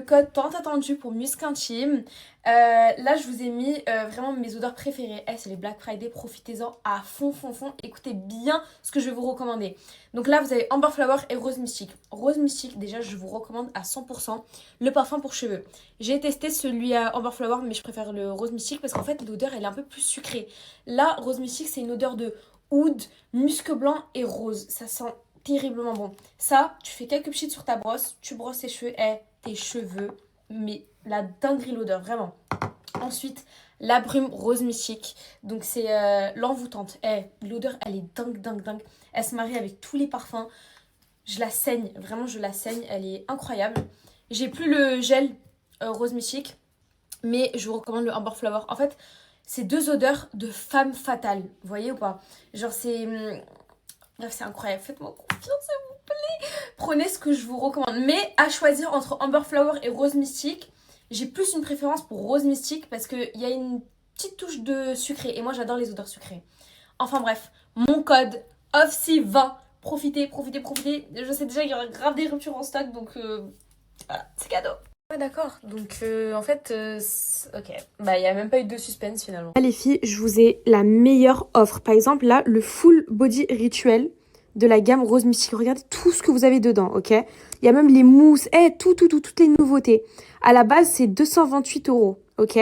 code tant attendu pour Musc Intime. Là, je vous ai mis vraiment mes odeurs préférées. C'est les Black Friday, profitez-en à fond. Écoutez bien ce que je vais vous recommander. Donc là, vous avez Amber Flower et Rose Mystique. Rose Mystique, déjà, je vous recommande à 100% le parfum pour cheveux. J'ai testé celui à Amber Flower, mais je préfère le Rose Mystique parce qu'en fait, l'odeur, elle est un peu plus sucrée. Là, Rose Mystique, c'est une odeur de oud, musc blanc et rose. Ça sent terriblement bon. Ça, tu fais quelques pchits sur ta brosse, tu brosses tes cheveux, tes cheveux, mais la dinguerie l'odeur, vraiment. Ensuite, la brume Rose Mystique. Donc c'est l'envoûtante. L'odeur, elle est dingue. Elle se marie avec tous les parfums. Je la saigne, vraiment je la saigne, elle est incroyable. J'ai plus le gel Rose Mystique, mais je vous recommande le Amber Flower. En fait, c'est deux odeurs de femme fatale, vous voyez ou pas? Genre c'est... Bref, c'est incroyable, faites-moi confiance s'il vous plaît. Prenez ce que je vous recommande. Mais à choisir entre Amber Flower et Rose Mystique, j'ai plus une préférence pour Rose Mystique parce qu'il y a une petite touche de sucré. Et moi, j'adore les odeurs sucrées. Enfin bref, mon code OFFSI20. Profitez. Je sais déjà qu'il y aura grave des ruptures en stock, donc voilà, c'est cadeau. Ouais, d'accord. Donc, en fait, ok. Bah, il n'y a même pas eu de suspense, finalement. Là, les filles, je vous ai la meilleure offre. Par exemple, là, le Full Body Rituel de la gamme Rose Mystique. Regardez tout ce que vous avez dedans, ok? Il y a même les mousses, toutes les nouveautés. À la base, c'est 228 €, ok?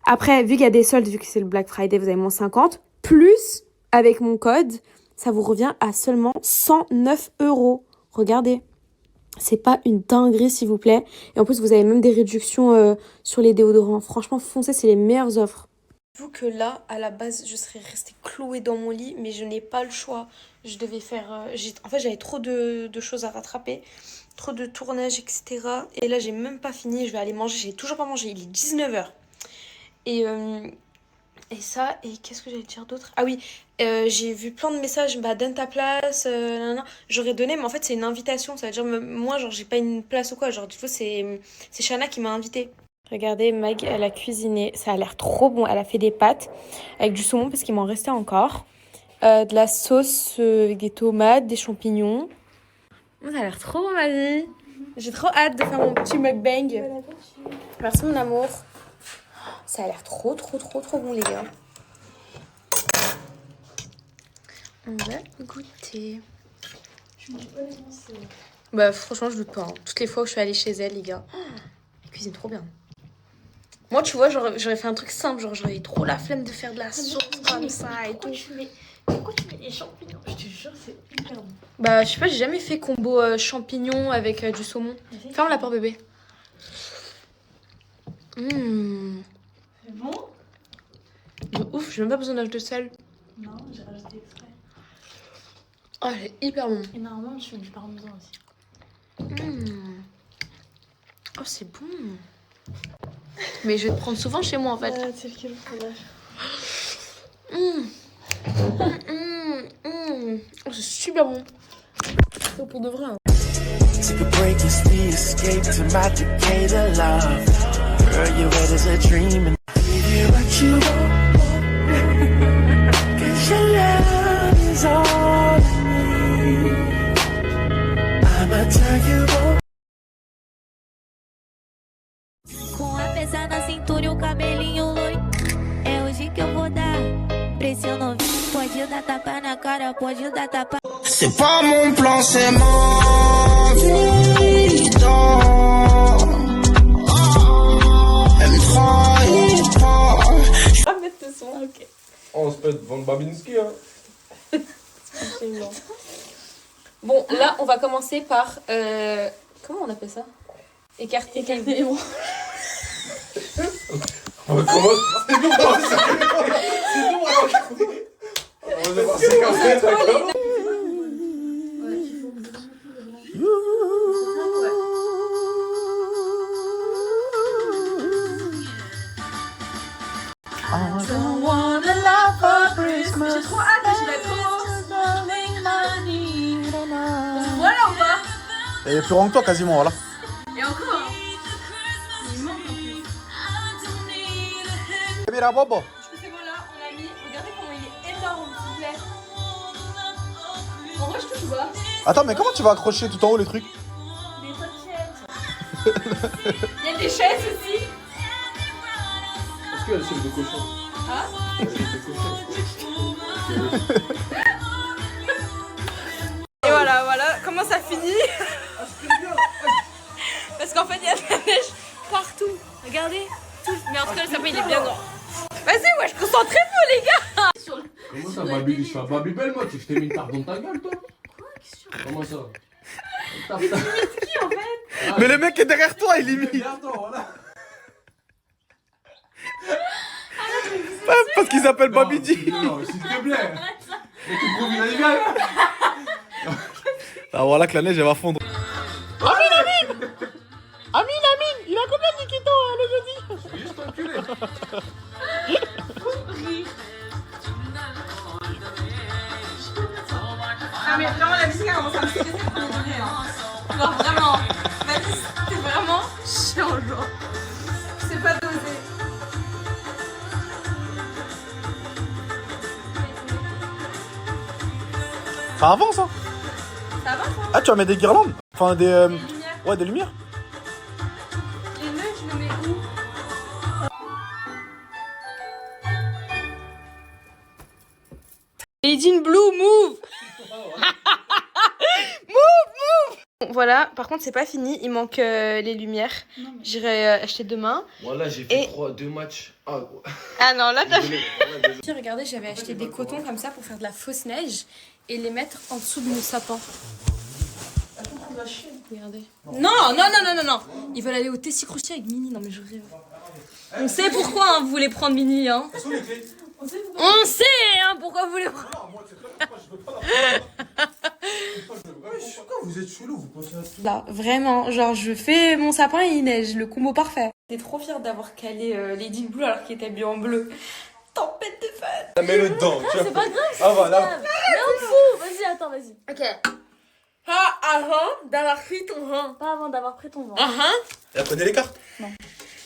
Après, vu qu'il y a des soldes, vu que c'est le Black Friday, vous avez moins 50. Plus, avec mon code, ça vous revient à seulement 109 €. Regardez. C'est pas une dinguerie, s'il vous plaît. Et en plus, vous avez même des réductions sur les déodorants. Franchement, foncez, c'est les meilleures offres. J'avoue que là, à la base, je serais restée clouée dans mon lit, mais je n'ai pas le choix. Je devais faire... En fait, j'avais trop de choses à rattraper. Trop de tournages, etc. Et là, j'ai même pas fini. Je vais aller manger. J'ai toujours pas mangé. Il est 19h. Et ça, et qu'est-ce que j'allais dire d'autre? Ah oui, j'ai vu plein de messages, donne ta place, nanana. J'aurais donné, mais en fait c'est une invitation, ça veut dire moi genre j'ai pas une place ou quoi, genre du coup c'est Shana qui m'a invitée. Regardez, Mag, elle a cuisiné, ça a l'air trop bon, elle a fait des pâtes avec du saumon parce qu'il m'en restait encore, de la sauce avec des tomates, des champignons. Ça a l'air trop bon ma vie, j'ai trop hâte de faire mon petit mukbang. Merci mon amour. Ça a l'air trop bon les gars. On va goûter. Bah franchement je doute pas. Toutes les fois où je suis allée chez elle les gars, elle cuisine trop bien. Moi tu vois j'aurais fait un truc simple, genre j'aurais trop la flemme de faire de la sauce comme ça et tout. Pourquoi tu mets des champignons? Je te jure c'est hyper bon. Bah je sais pas, j'ai jamais fait combo champignons avec du saumon. Ferme la porte bébé. C'est bon? De ouf, j'ai même pas besoin d'ajouter de sel. Non, j'ai rajouté exprès. Oh, elle est hyper bon. Et normalement, je fais du parmesan aussi. Oh, c'est bon. Mais je vais te prendre souvent chez moi en fait. C'est lequel le fromage? Oh, c'est super bon. C'est pour de vrai. Hein. Com a peça na cintura e o cabelinho loiro, é hoje que eu vou dar. Pra esse novinho pode dar tapa na cara, pode dar tapa. C'est pas mon plan, c'est mon évident. Elle me trahit pas. Je vais mettre le son. Ok. On se peut Von Babinski, hein. Bon, là, on va commencer par... comment on appelle ça? Écarter les bras. On va commencer. C'est nous, on va devoir s'écarter, d'accord? J'ai trop hâte, je vais trop... Voilà ou pas? Elle est plus grande que toi quasiment, voilà. Et encore hein. Il manque en plus. Mira Bobo. Du coup c'est bon là, on l'a mis. Regardez comment il est énorme s'il vous plaît. En vrai je touche ou pas? Attends, mais comment tu vas accrocher tout en haut les trucs? Des pochettes. Il y a des chaises aussi. Est-ce qu'il y a le chef de cochon? Ah. Le chef de cochon. Et voilà, comment ça finit. Parce qu'en fait, il y a de la neige partout. Regardez, tout. Mais en tout cas, le sapin, il est bien grand. Vas-y, wesh, concentrez-vous, les gars. Comment ça, Babi? Je fais un Babybel, moi? Tu je t'ai mis une tarte dans ta gueule, toi? Comment ça? Mais tu imites qui en fait? Mais le mec est derrière toi, il imite. Derrière toi, voilà. Parce qu'il s'appelle Babidi. Non, s'il te plaît. Mais tu prouves une animale. Ah voilà que la neige elle va fondre. Amine, il a combien de Nikito le jeudi? Je vais juste t'enculer. Ah, mais vraiment, la musique, elle commence à me stresser pour les donner, hein. Genre, vraiment. Vas-y, c'est vraiment chiant, genre. Je sais pas doser. Ça avance hein. Ça va, ça? Ah tu vas mettre des guirlandes? Enfin des... Les lumières. Ouais des lumières. Les nœuds, je le mets où? Lady in Blue, move! Move! Voilà, par contre, c'est pas fini, il manque les lumières. J'irai acheter demain. Voilà, j'ai fait 2 matchs. Ah, Ah non, là t'as désolé. Puis regardez, j'avais acheté des cotons comme ça pour faire de la fausse neige et les mettre en dessous de mon sapin. Regardez. Non. Ils veulent aller au Tessie Crousty avec Mini. Non mais je rêve. On sait pourquoi hein, vous voulez prendre Mini hein. On sait hein, pourquoi vous voulez prendre. Vous êtes chelou, vous pensez à tout. Là, vraiment, genre je fais mon sapin et il neige, le combo parfait. J'étais trop fière d'avoir calé Lady in Blue alors qu'il était habillé en bleu. Tempête de fun. Mets-le dedans. C'est pas grave, c'est Ah voilà. grave. Mais on fout. Vas-y, attends, vas-y. Ok. Pas avant d'avoir pris ton vin. Pas avant d'avoir pris ton vent. Elle connaît les cartes.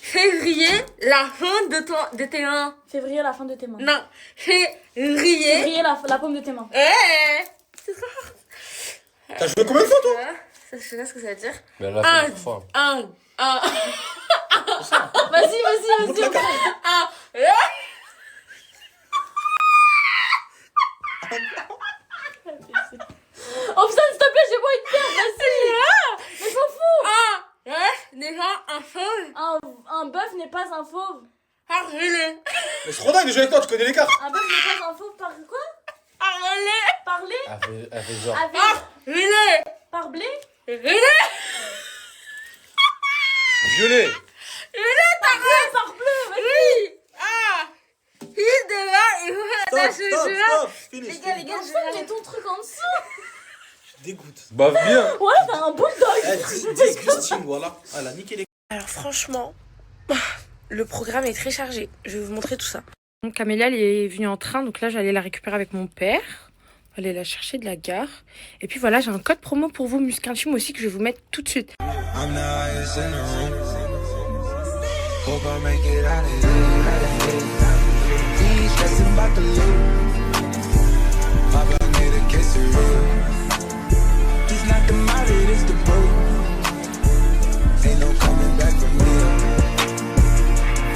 Février, la fin de tes mains. Février, la fin de tes mains. Non, février. Février, la paume de tes mains. C'est trop fort. T'as joué combien de fois toi? Je sais pas ce que ça veut dire. Mais là, Un, c'est fort. un. Vas-y. Montre la carte. Oh putain, s'il te plaît, j'ai pas une perte, vas-y. Mais je m'en fous. Déjà, un feu. Un bœuf n'est pas un fauve. Parler. Mais c'est trop dingue de jouer avec toi, tu connais les cartes. Un bœuf n'est pas un fauve par quoi? Parler. Elle fait genre. Avec. Parler. Par blé. Violet. Par bleu, vas-y. Stop. Fini. Les gars, Franchement, mets ton truc en dessous. Dégoûte. Bave bien. Ouais, t'as un bulldog. Disgusting, voilà. Elle a niqué les... Alors franchement, le programme est très chargé. Je vais vous montrer tout ça. Donc Camélia, elle est venue en train. Donc là, j'allais la récupérer avec mon père. On va aller la chercher de la gare. Et puis voilà, j'ai un code promo pour vous, Muscantime aussi, que je vais vous mettre tout de suite. I'm the highest in the room. Hope I make it out of here. Ain't stressing about the loot. Papa made a kiss of real. Just knock them out, it is the boat. Ain't no coming back from me.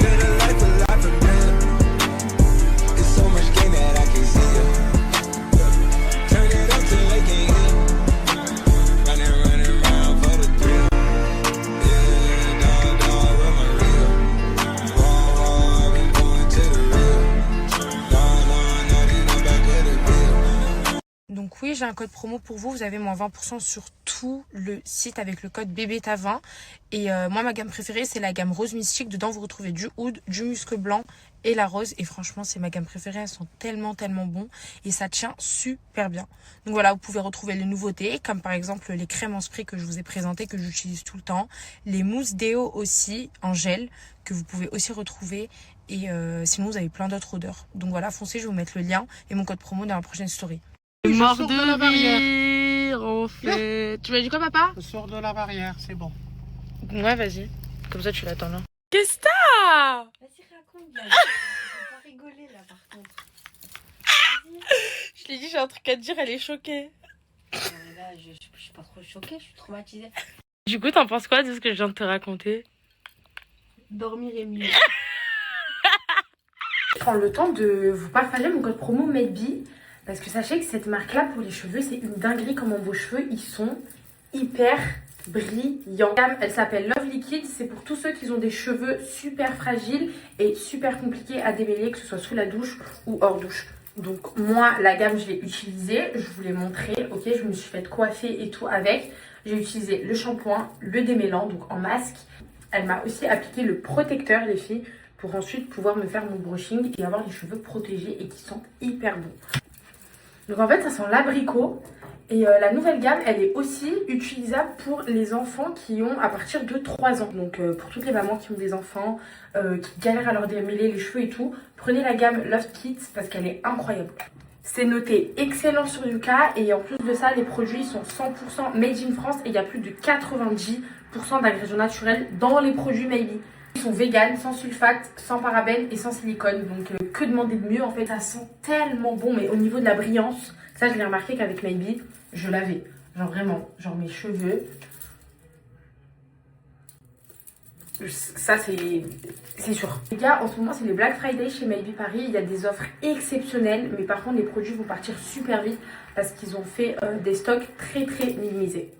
Live a life a lot for real. It's so much game that I can see it. Turn it up till they can't hear. Running round for the thrill. Yeah, dog, with my real. Raw, I've been going to the real. No, then I'm back with a bill. Donc oui, j'ai un code promo pour vous. Vous avez moins 20% sur tout le site avec le code BBTA20. Et moi, ma gamme préférée, c'est la gamme rose mystique. Dedans, vous retrouvez du oud, du musc blanc et la rose. Et franchement, c'est ma gamme préférée. Elles sont tellement bons. Et ça tient super bien. Donc voilà, vous pouvez retrouver les nouveautés, comme par exemple les crèmes en spray que je vous ai présentées, que j'utilise tout le temps. Les mousses déo aussi, en gel, que vous pouvez aussi retrouver. Et sinon, vous avez plein d'autres odeurs. Donc voilà, foncez, je vais vous mettre le lien et mon code promo dans la prochaine story. Mort de rire, on fait... Tu m'as dit quoi, papa? Je sors de la barrière, c'est bon. Ouais, vas-y. Comme ça, tu l'attends là. Qu'est-ce que t'as? Vas-y, raconte là. Je vais pas rigoler là par contre. Je l'ai dit, j'ai un truc à te dire, elle est choquée. Là, je suis pas trop choquée, je suis traumatisée. Du coup, t'en penses quoi de ce que je viens de te raconter? Dormir est mieux. Je prends le temps de vous partager mon code promo Maybe parce que sachez que cette marque là pour les cheveux c'est une dinguerie. Comment vos cheveux ils sont hyper brillants. Elle s'appelle Love Liquid, c'est pour tous ceux qui ont des cheveux super fragiles et super compliqués à démêler, que ce soit sous la douche ou hors douche. Donc moi la gamme je l'ai utilisée, je vous l'ai montré, ok, je me suis fait coiffer et tout avec. J'ai utilisé le shampoing, le démêlant donc en masque. Elle m'a aussi appliqué le protecteur les filles pour ensuite pouvoir me faire mon brushing et avoir les cheveux protégés et qui sentent hyper bons. Donc en fait ça sent l'abricot et la nouvelle gamme elle est aussi utilisable pour les enfants qui ont à partir de 3 ans. Donc pour toutes les mamans qui ont des enfants, qui galèrent à leur démêler les cheveux et tout, prenez la gamme Love Kids parce qu'elle est incroyable. C'est noté excellent sur Yuka et en plus de ça les produits sont 100% made in France et il y a plus de 90% d'ingrédients naturels dans les produits Maybe. Ils sont vegan, sans sulfate, sans parabènes et sans silicone. Donc que demander de mieux en fait. Ça sent tellement bon mais au niveau de la brillance, ça je l'ai remarqué qu'avec Maybe, je l'avais. Genre vraiment, genre mes cheveux. Ça c'est sûr. Les gars, en ce moment c'est les Black Friday chez Maybe Paris. Il y a des offres exceptionnelles. Mais par contre les produits vont partir super vite parce qu'ils ont fait des stocks très minimisés.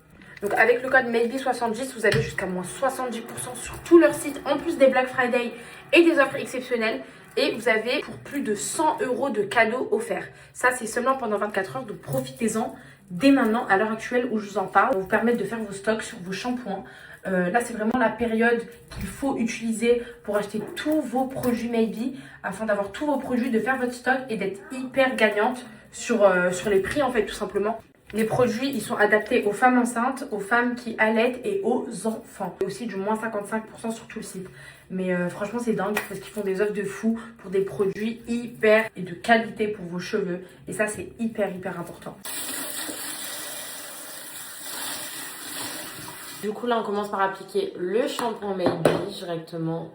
Donc avec le code Maybe70, vous avez jusqu'à moins 70% sur tout leur site, en plus des Black Friday et des offres exceptionnelles. Et vous avez pour plus de 100 € de cadeaux offerts. Ça, c'est seulement pendant 24 heures, donc profitez-en dès maintenant, à l'heure actuelle où je vous en parle. Ça va vous permettre de faire vos stocks sur vos shampoings. Là, c'est vraiment la période qu'il faut utiliser pour acheter tous vos produits Maybe, afin d'avoir tous vos produits, de faire votre stock et d'être hyper gagnante sur les prix, en fait, tout simplement. Les produits, ils sont adaptés aux femmes enceintes, aux femmes qui allaitent et aux enfants. Et aussi du moins 55% sur tout le site. Mais franchement, c'est dingue parce qu'ils font des offres de fou pour des produits hyper et de qualité pour vos cheveux. Et ça, c'est hyper important. Du coup, là, on commence par appliquer le shampoing Maybe directement.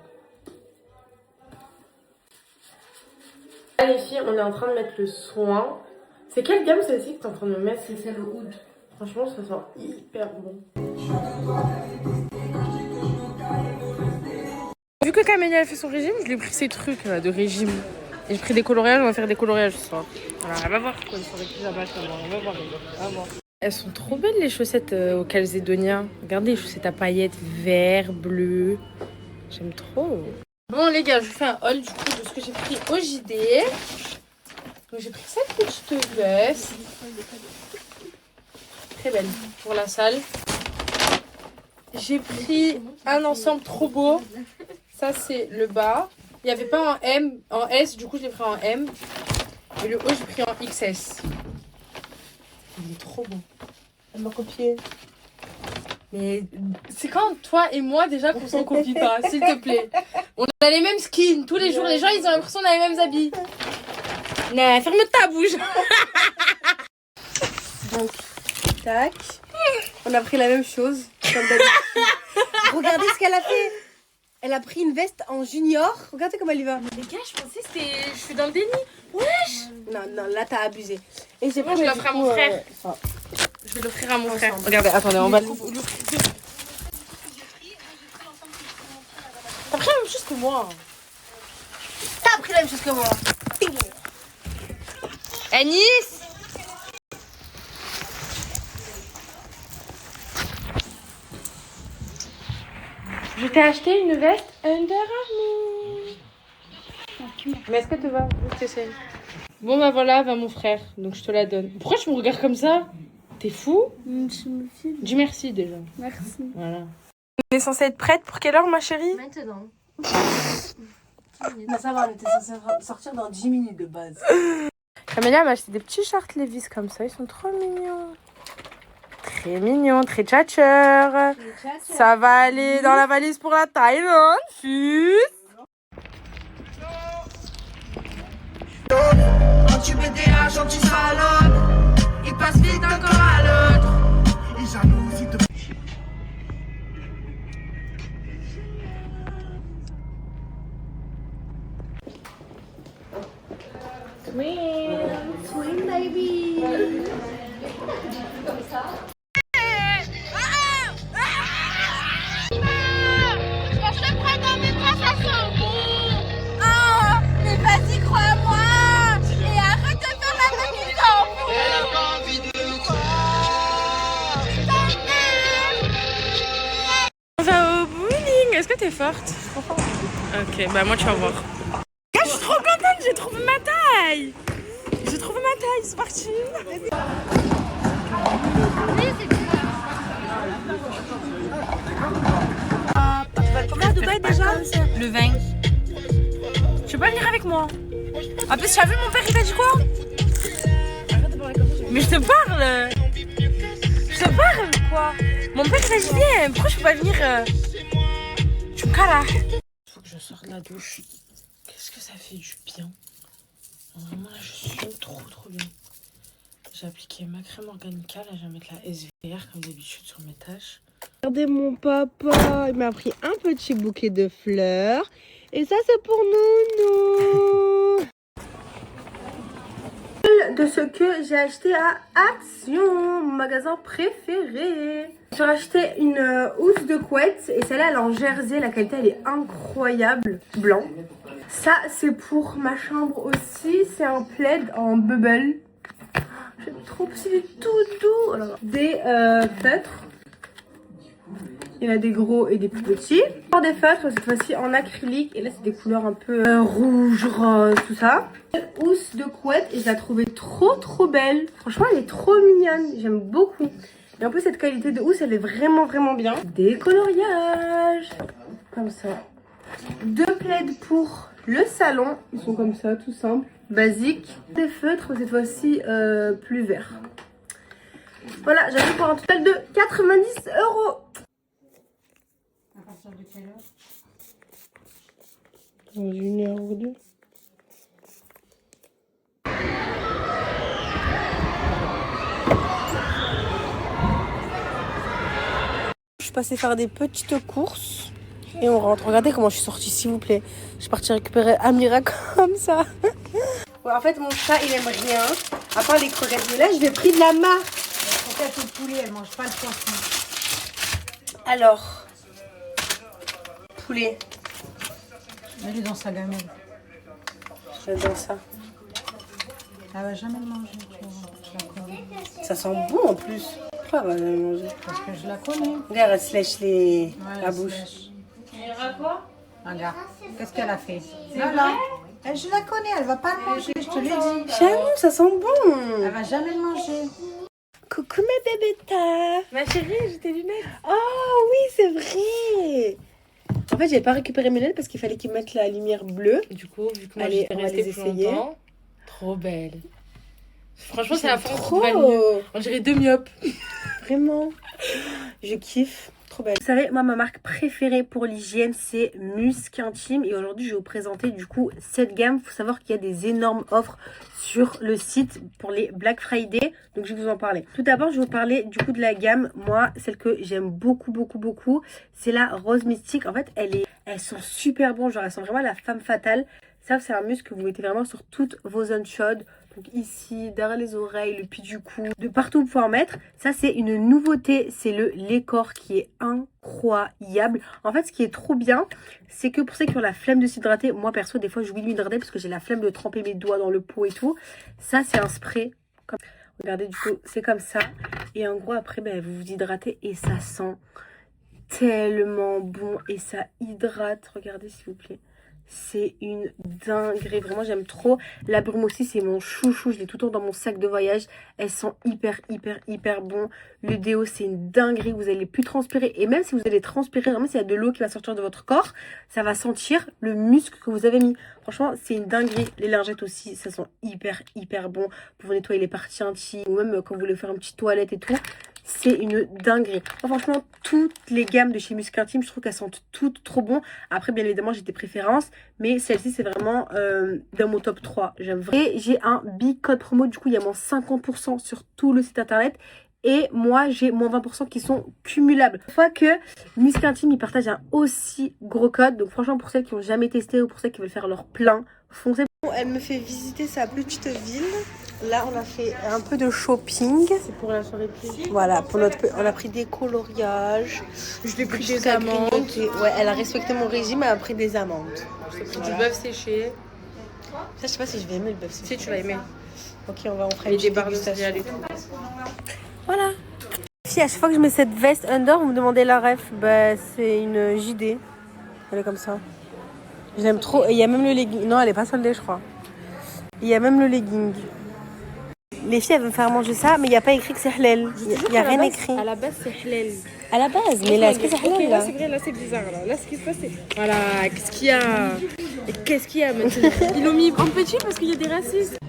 Là, les filles, on est en train de mettre le soin. C'est quelle gamme celle-ci que tu es en train de me mettre? C'est celle au oud. Franchement, ça sent hyper bon. Vu que Camélia a fait son régime, je lui ai pris ces trucs là, de régime. Et j'ai pris des coloriages, on va faire des coloriages ce soir. Voilà, elle va voir quoi, une soirée plus à bas, on va voir. Elles sont trop belles les chaussettes au Calzedonia. Regardez les chaussettes à paillettes, vert, bleu. J'aime trop. Bon les gars, je vous fais un haul du coup de ce que j'ai pris au JD. Donc j'ai pris cette petite veste. Très belle pour la salle. J'ai pris un ensemble trop beau. Ça c'est le bas. Il n'y avait pas en M, en S, du coup je l'ai pris en M. Et le haut j'ai pris en XS. Il est trop beau. Elle m'a copié. Mais c'est quand toi et moi déjà qu'on s'en copie pas, s'il te plaît. On a les mêmes skins tous les jours. Les gens ils ont l'impression qu'on a les mêmes habits. Non, ferme ta bouche. Donc, tac. On a pris la même chose, comme d'habitude. Regardez ce qu'elle a fait. Elle a pris une veste en junior. Regardez comment elle y va. Les gars, je pensais que c'était... Je suis dans le déni. Non, là t'as abusé. Et c'est Moi, je l'offre à mon frère. Je vais l'offrir à mon frère. Regardez, attendez, on va l'ouvrir. T'as pris la même chose que moi. T'as pris la même chose que moi. Anis! Je t'ai acheté une veste Under Armour. Mais est-ce que tu vas? Je t'essaye. Bon bah voilà, va mon frère. Donc je te la donne. Pourquoi tu me regardes comme ça? T'es fou? Dis merci déjà. Merci. Voilà. On est censée être prête pour quelle heure ma chérie? Maintenant. Ça va, on était censé sortir dans 10 minutes de base. Camélia m'a acheté des petits shorts Levi's comme ça, ils sont trop mignons. Très mignons, très tchatcheurs. Ça va aller dans la valise pour la Thaïlande, fus. Tu mets des argent, tu salopes. Il passe vite d'un corps à l'autre. Et jalousie de... Swing baby. forte? Ok, bah moi tu vas voir. Je suis trop contente, j'ai trouvé ma taille. J'ai trouvé ma taille, c'est parti. Combien à Dubaï déjà? Le 20. Tu veux pas venir avec moi? En plus, tu as vu mon père, il t'a dit quoi? Mais je te parle. Je te parle quoi? Mon père, il t'a dit viens, pourquoi je peux pas venir? Tu me cales. Faut que je sorte de la douche. Qu'est-ce que ça fait du bien. Vraiment là, je suis trop bien. J'ai appliqué ma crème organica, là je vais mettre la SVR comme d'habitude sur mes tâches. Regardez mon papa, il m'a pris un petit bouquet de fleurs. Et ça c'est pour Nounou. De ce que j'ai acheté à Action, mon magasin préféré. J'ai acheté une housse de couette et celle-là elle est en jersey, la qualité elle est incroyable, blanc. Ça c'est pour ma chambre aussi, c'est un plaid en bubble. J'aime trop, c'est tout doux. Alors, des feutres. Il y en a des gros et des plus petits. Des feutres, cette fois-ci en acrylique. Et là, c'est des couleurs un peu rouge, rose, tout ça. Une housse de couette et je la trouvais trop belle. Franchement, elle est trop mignonne. J'aime beaucoup. Et en plus, cette qualité de housse, elle est vraiment bien. Des coloriages. Comme ça. 2 plaids pour le salon. Ils sont comme ça, tout simple. Basique. Des feutres, cette fois-ci plus vert. Voilà, j'avais pour un total de 90 €. À partir de quelle heure? Dans 1 heure ou 2. Je suis passée faire des petites courses et on rentre. Regardez comment je suis sortie, s'il vous plaît. Je suis partie récupérer Amira comme ça. Ouais, en fait, mon chat, il aime rien, à part les croquettes. Mais là, je l'ai pris de la marque. Les croquettes au poulet, elle mange pas le poisson. Alors, poulet. Mets-les dans sa gamelle. J'adore ça. Elle va jamais le manger, tu vois. Je la connais. Ça sent bon en plus. Pourquoi elle va jamais manger? Parce que je la connais. Regarde, elle se lèche Ouais, la elle se bouche. lèche. Regarde, qu'est-ce qu'elle a fait? Là. Je la connais, elle va pas le manger, je te l'ai dit. J'avoue, ça sent bon. Elle va jamais le manger. Coucou ma bébéta. Ma chérie, j'ai tes lunettes. Oh oui, c'est vrai. En fait, j'avais pas récupéré mes lunettes parce qu'il fallait qu'ils mettent la lumière bleue. Du coup, vu que moi Allez, j'étais on va restée les plus essayer. longtemps, trop belle. Franchement, c'est la forme trop. qui va le mieux. On dirait 2 myopes. Vraiment. Je kiffe. Trop belle. Vous savez, moi, ma marque préférée pour l'hygiène, c'est Musk Intime. Et aujourd'hui, je vais vous présenter du coup cette gamme. Il faut savoir qu'il y a des énormes offres sur le site pour les Black Friday. Donc, je vais vous en parler. Tout d'abord, je vais vous parler du coup de la gamme. Moi, celle que j'aime beaucoup, c'est la Rose Mystique. En fait, elles sont super bonnes. Genre, elles sont vraiment la femme fatale. Ça, c'est un muscle que vous mettez vraiment sur toutes vos zones chaudes. Donc ici, derrière les oreilles, le pied du cou, de partout vous pouvez en mettre. Ça, c'est une nouveauté, c'est le Lécor qui est incroyable. En fait, ce qui est trop bien, c'est que pour ceux qui ont la flemme de s'hydrater, moi perso, des fois, j'oublie de m'hydrater parce que j'ai la flemme de tremper mes doigts dans le pot et tout. Ça, c'est un spray. Regardez, du coup, c'est comme ça. Et en gros, après, ben, vous vous hydratez et ça sent tellement bon et ça hydrate. Regardez, s'il vous plaît. C'est une dinguerie, vraiment j'aime trop. La brume aussi, c'est mon chouchou, je l'ai tout le temps dans mon sac de voyage. Elles sont hyper bon. Le déo, c'est une dinguerie, vous allez plus transpirer. Et même si vous allez transpirer, vraiment s'il y a de l'eau qui va sortir de votre corps, ça va sentir le muscle que vous avez mis. Franchement, c'est une dinguerie. Les lingettes aussi, ça sent hyper bon pour vous nettoyer les parties intimes ou même quand vous voulez faire une petite toilette et tout. C'est une dinguerie. Enfin, franchement, toutes les gammes de chez Musk Intime, je trouve qu'elles sentent toutes trop bon. Après, bien évidemment, j'ai des préférences. Mais celle-ci, c'est vraiment dans mon top 3. J'aime vraiment. Et j'ai un big code promo. Du coup, il y a moins 50% sur tout le site internet. Et moi, j'ai moins 20% qui sont cumulables. Une fois que Musk Intime, ils partagent un aussi gros code. Donc, franchement, pour celles qui n'ont jamais testé ou pour celles qui veulent faire leur plein, foncez. Elle me fait visiter sa petite ville. Là, on a fait un peu de shopping. C'est pour la soirée de pluie. Voilà, pour notre, on a pris des coloriages. Je l'ai pris des amandes. Ouais, elle a respecté mon régime, elle a pris des amandes. J'ai pris du bœuf séché. Ça, je sais pas si je vais aimer le bœuf séché. Si, tu vas aimer. Ok, on fera Et une des petite barres de dégustation. céréales et tout. Voilà. Si à chaque fois que je mets cette veste under, vous me demandez la ref. Bah, c'est une JD. Elle est comme ça. Je l'aime trop. Et il y a même le legging. Non, elle est pas soldée, je crois. Il y a même le legging. Les filles, elles veulent me faire manger ça, mais il n'y a pas écrit que c'est halal. Il n'y a rien écrit. À la base, c'est halal. À la base, mais là, est-ce que c'est halal Ok, là là, c'est vrai, là, c'est bizarre. Là, ce qui se passe, c'est. Voilà, qu'est-ce qu'il y a? Et qu'est-ce qu'il y a maintenant? Ils l'ont mis en petit parce qu'il y a des racistes.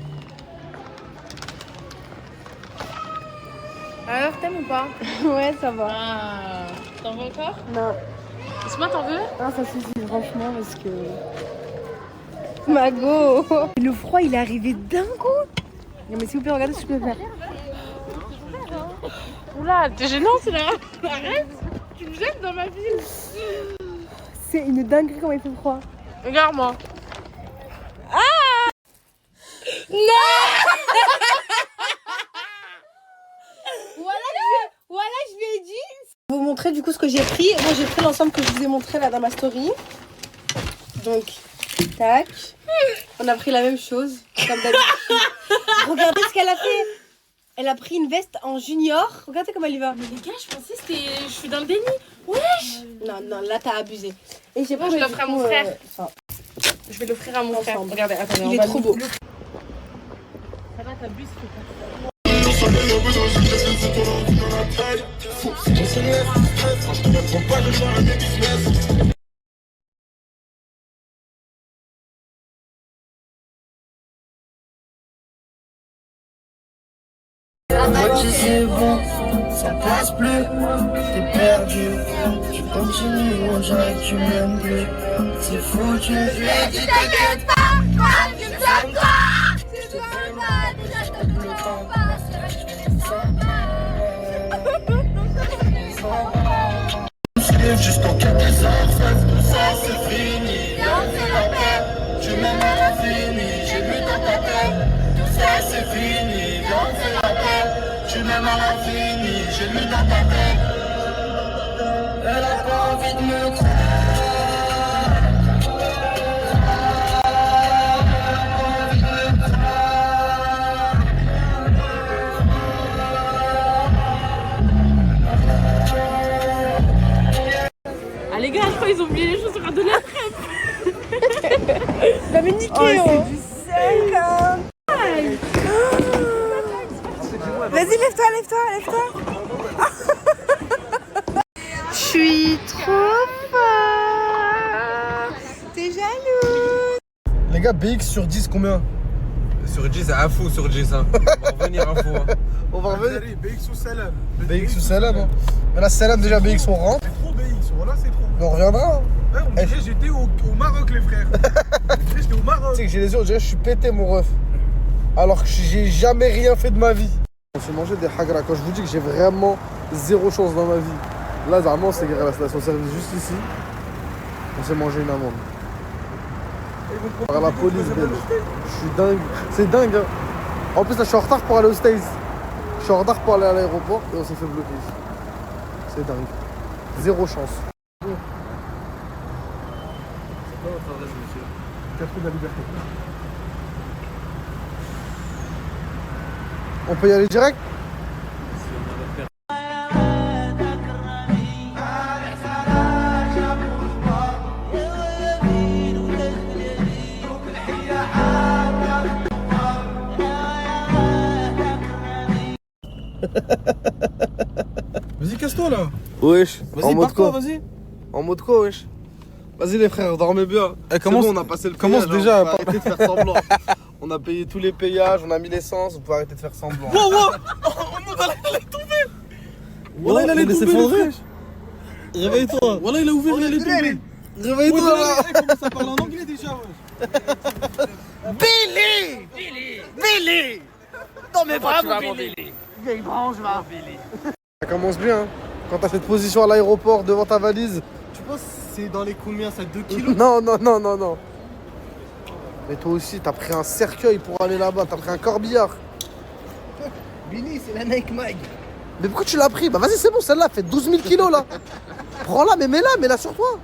Alors, t'aimes ou pas? Ouais, ça va. Ah, t'en veux encore? Non. Moi, t'en veux? Ah, ça suffit franchement parce que. Mago. Le froid, il est arrivé d'un coup. Non, mais s'il vous plaît, regardez ce que je peux faire. Oula, t'es gênante là. Arrête, tu me gênes dans ma ville. C'est une dinguerie comment il fait froid. Regarde-moi. Voilà, je lui ai dit. Je vais vous montrer du coup ce que j'ai pris. Moi, j'ai pris l'ensemble que je vous ai montré là dans ma story. Donc, tac. On a pris la même chose, comme d'habitude. Regardez ce qu'elle a fait. Elle a pris une veste en junior. Regardez comment elle y va. Mais les gars, je pensais que c'était. Je suis dans le déni. Ouais. Non, non, là, t'as abusé. Et je sais pas, Je mais l'offre du à mon coup, frère. ça. Je vais l'offrir à mon frère. Ensemble. Regardez, attendez. Il est trop beau. Ça va, t'abuses, Moitié c'est bon, ça passe plus, t'es perdu. Tu continues, on dirait que tu m'aimes plus. C'est foutu. Je lui ai dit t'inquiète pas, moi tu me donnes quoi? Tu dois pas, déjà je te comprends pas. Jusqu'en 14 heures, tout ça c'est fini. Viens, c'est la paix, tu m'aimes à l'infini. J'ai vu dans ta tête, tout ça c'est fini. Viens, c'est la paix, tu m'aimes à l'infini. J'ai vu dans ta tête, elle a pas envie de me croire. Ah les gars, je crois qu'ils ont oublié les choses sur de la crêpe. Bah, mais niqué, oh, c'est du 50. Vas-y, lève-toi, lève-toi, lève-toi. Je suis trop fort. T'es jalouse. Les gars, BX sur 10 combien? Sur 10, c'est un fou sur 10. Hein. On va revenir un fou. Hein. On va revenir. BX ou Salam. BX ou Salam, hein. Mais là, Salam, déjà BX, on rentre. C'est trop BX, voilà, c'est trop. Mais on reviendra. Hein. Ouais, on dirait j'étais au Maroc, les frères. J'étais au Maroc. Tu sais que j'ai les yeux, on dirait que je suis pété, mon ref. Alors que j'ai jamais rien fait de ma vie. On s'est mangé des hagra. Quand je vous dis que j'ai vraiment zéro chance dans ma vie. Là, vraiment, c'est à la station-service juste ici. On s'est mangé une amende. Par la police belge. Je suis dingue. C'est dingue. Hein. En plus, là, je suis en retard pour aller au States. Je suis en retard pour aller à l'aéroport et on s'est fait bloquer ici. C'est dingue. Zéro chance. C'est quoi votre adresse, monsieur? Café de la Liberté. On peut y aller direct? Vas-y, casse-toi là. Wesh. Vas-y, pars-toi, vas-y. En mode quoi, wesh? Vas-y les frères, dormez bien. Eh, commence- C'est bon, on a passé le commence payage, déjà hein, à on peut arrêter de faire semblant. On a payé tous les payages, on a mis l'essence, vous pouvez arrêter de faire semblant. Wow, wow. Oh non, il allait tomber. Voilà, il allait laissez tomber, fondrer. le frère. Réveille-toi. Voilà, il a ouvert, il allait tomber. Réveille-toi Ouais, là. il commence à parler en anglais déjà, ouais. Billy. Billy. Dans mes bras, mon Billy. Ça commence bien, hein. Quand t'as cette position à l'aéroport devant ta valise. Tu penses que c'est dans les combien, ça? 2 kilos? Non, non, non, non, non. Mais toi aussi, t'as pris un cercueil pour aller là-bas, t'as pris un corbillard. Billy, c'est la Nike Mag. Mais pourquoi tu l'as pris? Bah vas-y, c'est bon, celle-là fait 12 000 kilos là. Prends-la, mais mets-la sur toi.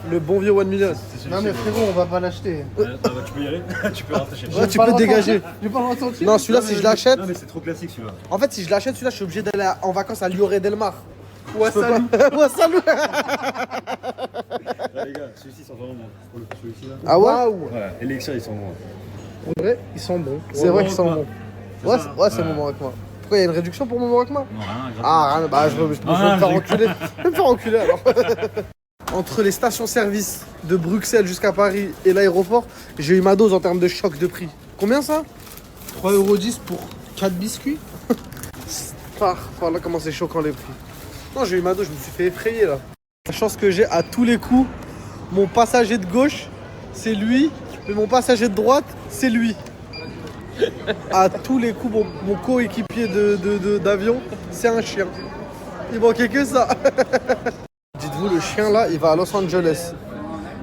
Le bon vieux 1 million. Non, mais frérot, on va pas l'acheter. Tu peux y aller. Tu peux rentrer chez toi. Ouais, tu peux dégager. J'ai pas le droit de sortir. Non, celui-là, si je l'achète. Non, mais c'est trop classique celui-là. En fait, si je l'achète, celui-là, je suis obligé d'aller en vacances à Lloret Delmar. Ouais, salut. Ouais, salut. Là, les gars, celui-ci sont vraiment bons. Pour le coup, celui-ci là. Ah ouais? Ouais, et les XL ils sont bons. En vrai, ils sont bons. C'est vrai qu'ils sont bons. Ouais, c'est Momo Rakma. Pourquoi il y a une réduction pour Momo Rakma? Non, rien, Ah, rien, bah je vais me faire enculer. Je vais me faire enculer alors. Entre les stations-service de Bruxelles jusqu'à Paris et l'aéroport, j'ai eu ma dose en termes de choc de prix. Combien ça? 3,10€ pour 4 biscuits. Voilà comment c'est choquant les prix. Non, j'ai eu ma dose, je me suis fait effrayer là. La chance que j'ai à tous les coups, mon passager de gauche, c'est lui, mais mon passager de droite, c'est lui. À tous les coups, mon coéquipier d'avion, c'est un chien. Il manquait que ça. Dites-vous, le chien là, il va à Los Angeles.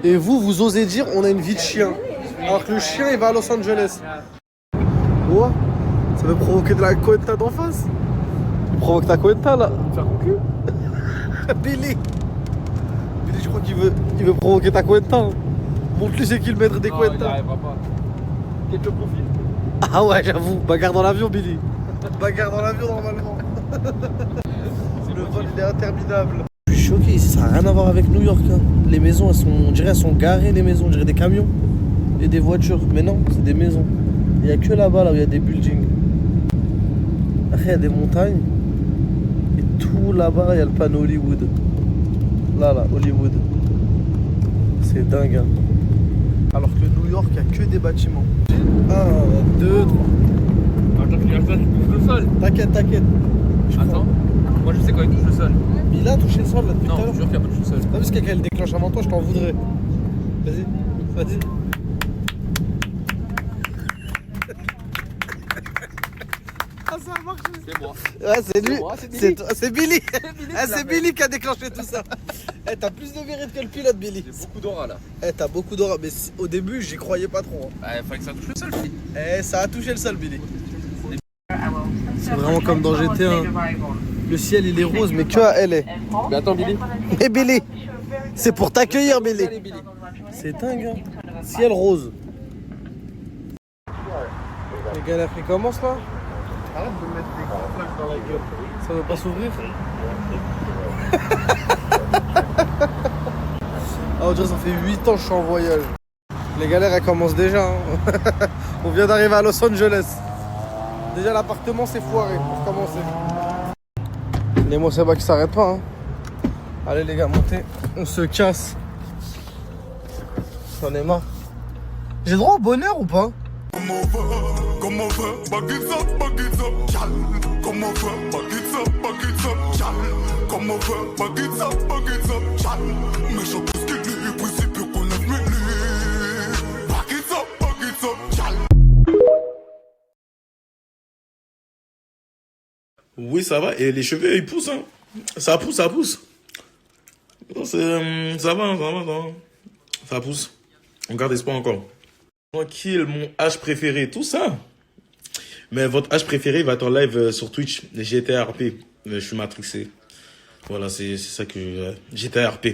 Et vous osez dire, on a une vie de chien. Alors que le chien, il va à Los Angeles. Ouais, ça veut provoquer de la cuenta d'en face. Il provoque ta cuenta là. Faire mon cul. Billy, je crois qu'il veut provoquer ta cuenta. Hein. Montre-lui c'est qui le maître des cuentas. Il n'arrivera pas. Quel le profil? Ah ouais, j'avoue, bagarre dans l'avion, Billy. Bagarre dans l'avion normalement. Le vol il est interminable. Je suis choqué ici, ça n'a rien à voir avec New York. Hein. Les maisons, on dirait elles sont garées, les maisons, on dirait des camions et des voitures. Mais non, c'est des maisons. Il n'y a que là-bas, là où il y a des buildings. Après, il y a des montagnes. Et tout là-bas, il y a le panneau Hollywood. Là, Hollywood. C'est dingue. Hein. Alors que New York, il n'y a que des bâtiments. 1, 2, 3. Attends, tu touches le sol. T'inquiète. Attends, moi je sais quand il touche le sol. Mais il a touché le sol là depuis tout à Non, l'heure. je jure qu'il a pas touché le sol. T'as vu ce quelqu'un le déclenche avant toi, je t'en voudrais. Vas-y. Ah, ça a marché. C'est moi. Ouais, c'est lui. moi, c'est Billy. C'est toi, c'est Billy. Ah, qui l'a c'est fait. Billy qui a déclenché tout ça. Eh, t'as plus de mérite que le pilote, Billy. J'ai beaucoup d'aura là. Eh, t'as beaucoup d'aura. Mais au début, j'y croyais pas trop. Hein. Il fallait que ça touche le sol, Billy. Eh, ça a touché le sol, Billy. C'est vraiment comme dans GTA. Le ciel, il est rose, mais que à LA. Mais attends, Billy. Et Billy, c'est pour t'accueillir, Billy. Allez, Billy. C'est dingue, hein. Ciel rose. Les galères qui commencent là. Arrête de mettre des grands flaques dans la gueule. Ça veut pas s'ouvrir. Ah, on dirait ça fait 8 ans que je suis en voyage. Les galères elles commencent déjà. Hein. On vient d'arriver à Los Angeles. Déjà l'appartement s'est foiré pour commencer. Les mots c'est bas qui s'arrêtent pas. Hein. Allez les gars, montez. On se casse. J'en ai marre. J'ai droit au bonheur ou pas? Comment faire, back it up, gal. Comment faire, back it up, gal. Comment faire, back it up, gal. Mais je pense qu'il est possible qu'on a mis. Back it up, gal. Oui, ça va. Et les cheveux, ils poussent. Hein. Ça pousse. Non, ça va. Ça pousse. On garde espoir encore. Tranquille, mon H préféré, tout ça. Mais votre H préféré va être en live sur Twitch, GTA RP. Je suis matrixé. Voilà, c'est ça que GTA RP.